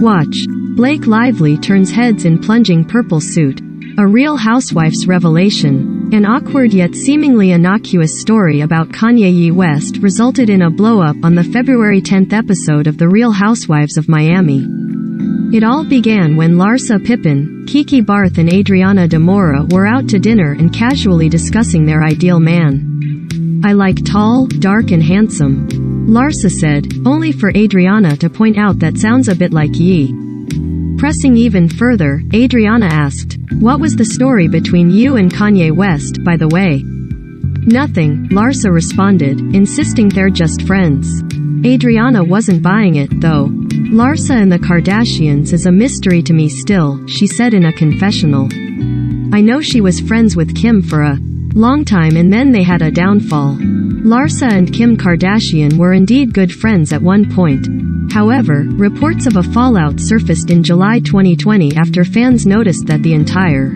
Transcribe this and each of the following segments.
Watch. Blake Lively turns heads in plunging purple suit. A Real Housewife's revelation. An awkward yet seemingly innocuous story about Kanye West resulted in a blow-up on the February 10th episode of The Real Housewives of Miami. It all began when Larsa, Pippen, Kiki Barth and Adriana Demora were out to dinner and casually discussing their ideal man. "I like tall, dark and handsome," Larsa said, only for Adriana to point out that sounds a bit like Ye. Pressing even further, Adriana asked, "What was the story between you and Kanye West, by the way?" "Nothing," Larsa responded, insisting they're just friends. Adriana wasn't buying it, though. "Larsa and the Kardashians is a mystery to me still," she said in a confessional. "I know she was friends with Kim for a long time and then they had a downfall. Larsa and Kim Kardashian were indeed good friends at one point. However, reports of a fallout surfaced in July 2020 after fans noticed that the entire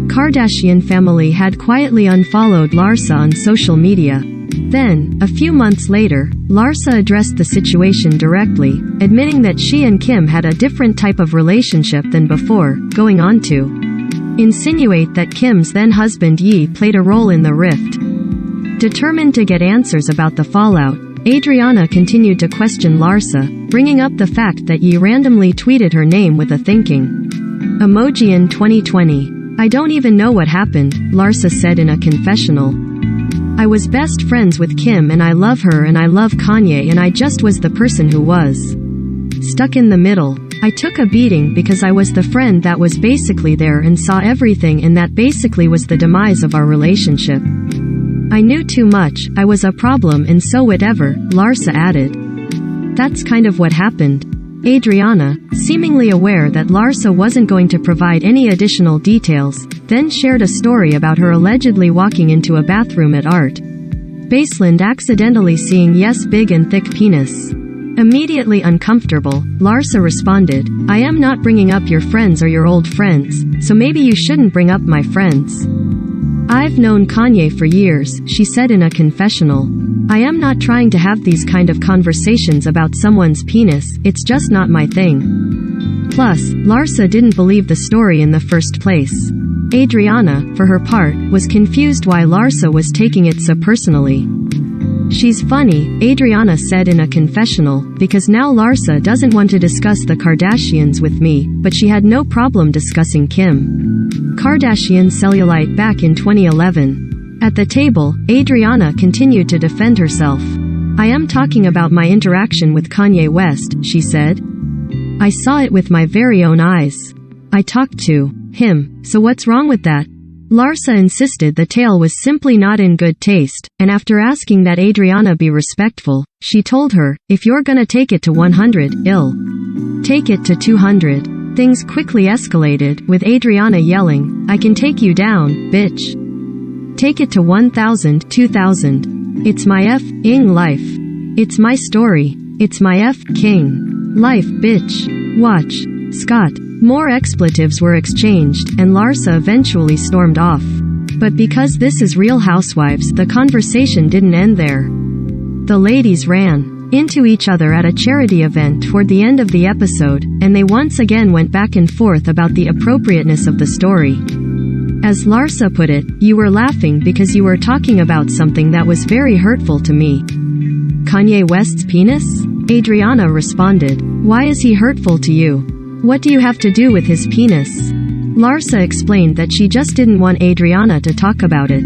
Kardashian family had quietly unfollowed Larsa on social media. Then, a few months later, Larsa addressed the situation directly, admitting that she and Kim had a different type of relationship than before, going on to insinuate that Kim's then-husband Ye played a role in the rift. Determined to get answers about the fallout, Adriana continued to question Larsa, bringing up the fact that Ye randomly tweeted her name with a thinking emoji in 2020. "I don't even know what happened," Larsa said in a confessional. "I was best friends with Kim and I love her and I love Kanye and I just was the person who was stuck in the middle. I took a beating because I was the friend that was basically there and saw everything and that basically was the demise of our relationship. I knew too much, I was a problem and so whatever," Larsa added. "That's kind of what happened." Adriana, seemingly aware that Larsa wasn't going to provide any additional details, then shared a story about her allegedly walking into a bathroom at Art Baseland accidentally seeing Ye's big and thick penis. Immediately uncomfortable, Larsa responded, "I am not bringing up your friends or your old friends, so maybe you shouldn't bring up my friends. I've known Kanye for years," she said in a confessional. "I am not trying to have these kind of conversations about someone's penis, it's just not my thing." Plus, Larsa didn't believe the story in the first place. Adriana, for her part, was confused why Larsa was taking it so personally. "She's funny," Adriana said in a confessional, "because now Larsa doesn't want to discuss the Kardashians with me, but she had no problem discussing Kim Kardashian's cellulite back in 2011. At the table, Adriana continued to defend herself. "I am talking about my interaction with Kanye West," she said. "I saw it with my very own eyes. I talked to him, so what's wrong with that?" Larsa insisted the tale was simply not in good taste, and after asking that Adriana be respectful, she told her, "If you're gonna take it to 100, I'll take it to 200. Things quickly escalated, with Adriana yelling, "I can take you down, bitch. Take it to 1,000, 2,000. It's my f***ing life. It's my story. It's my f***ing life, bitch. Watch." Scott. More expletives were exchanged, and Larsa eventually stormed off. But because this is Real Housewives, the conversation didn't end there. The ladies ran into each other at a charity event toward the end of the episode, and they once again went back and forth about the appropriateness of the story. As Larsa put it, "You were laughing because you were talking about something that was very hurtful to me." "Kanye West's penis?" Adriana responded. "Why is he hurtful to you? What do you have to do with his penis?" Larsa explained that she just didn't want Adriana to talk about it.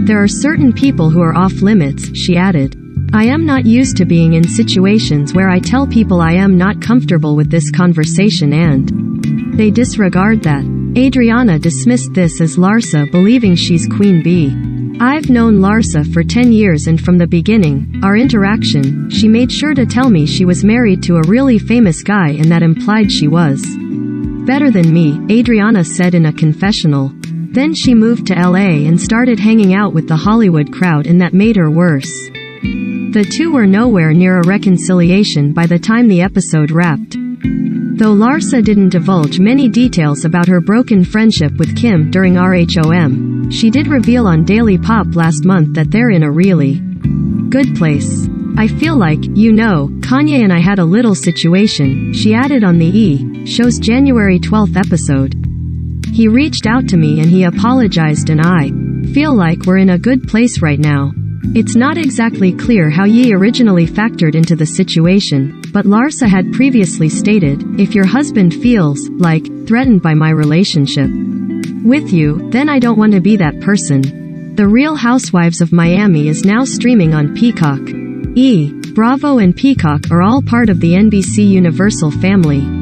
"There are certain people who are off limits," she added. "I am not used to being in situations where I tell people I am not comfortable with this conversation and they disregard that." Adriana dismissed this as Larsa believing she's Queen Bee. "I've known Larsa for 10 years and from the beginning, our interaction, she made sure to tell me she was married to a really famous guy and that implied she was better than me," Adriana said in a confessional. Then she moved to LA and started hanging out with the Hollywood crowd and that made her worse. The two were nowhere near a reconciliation by the time the episode wrapped. Though Larsa didn't divulge many details about her broken friendship with Kim during RHOM, she did reveal on Daily Pop last month that they're in a really good place. I feel like, Kanye and I had a little situation, she added on the E! Show's January 12th episode. He reached out to me and he apologized and I feel like we're in a good place right now. It's not exactly clear how Ye originally factored into the situation, but Larsa had previously stated, if your husband feels, like, threatened by my relationship with you, then I don't want to be that person. The Real Housewives of Miami is now streaming on Peacock. Bravo and Peacock are all part of the NBC Universal family.